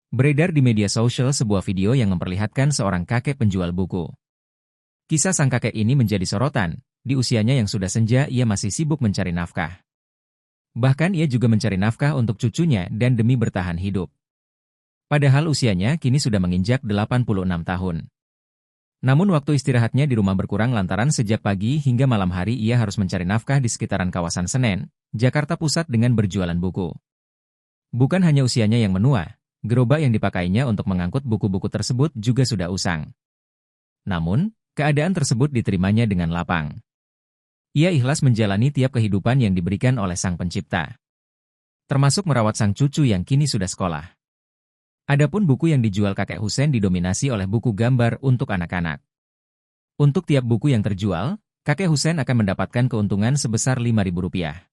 Beredar di media sosial sebuah video yang memperlihatkan seorang kakek penjual buku. Kisah sang kakek ini menjadi sorotan. Di usianya yang sudah senja, ia masih sibuk mencari nafkah. Bahkan ia juga mencari nafkah untuk cucunya dan demi bertahan hidup. Padahal usianya kini sudah menginjak 86 tahun. Namun waktu istirahatnya di rumah berkurang lantaran sejak pagi hingga malam hari ia harus mencari nafkah di sekitaran kawasan Senen, Jakarta Pusat dengan berjualan buku. Bukan hanya usianya yang menua, gerobak yang dipakainya untuk mengangkut buku-buku tersebut juga sudah usang. Namun, keadaan tersebut diterimanya dengan lapang. Ia ikhlas menjalani tiap kehidupan yang diberikan oleh Sang Pencipta. Termasuk merawat sang cucu yang kini sudah sekolah. Adapun buku yang dijual kakek Husein didominasi oleh buku gambar untuk anak-anak. Untuk tiap buku yang terjual, kakek Husein akan mendapatkan keuntungan sebesar Rp5.000.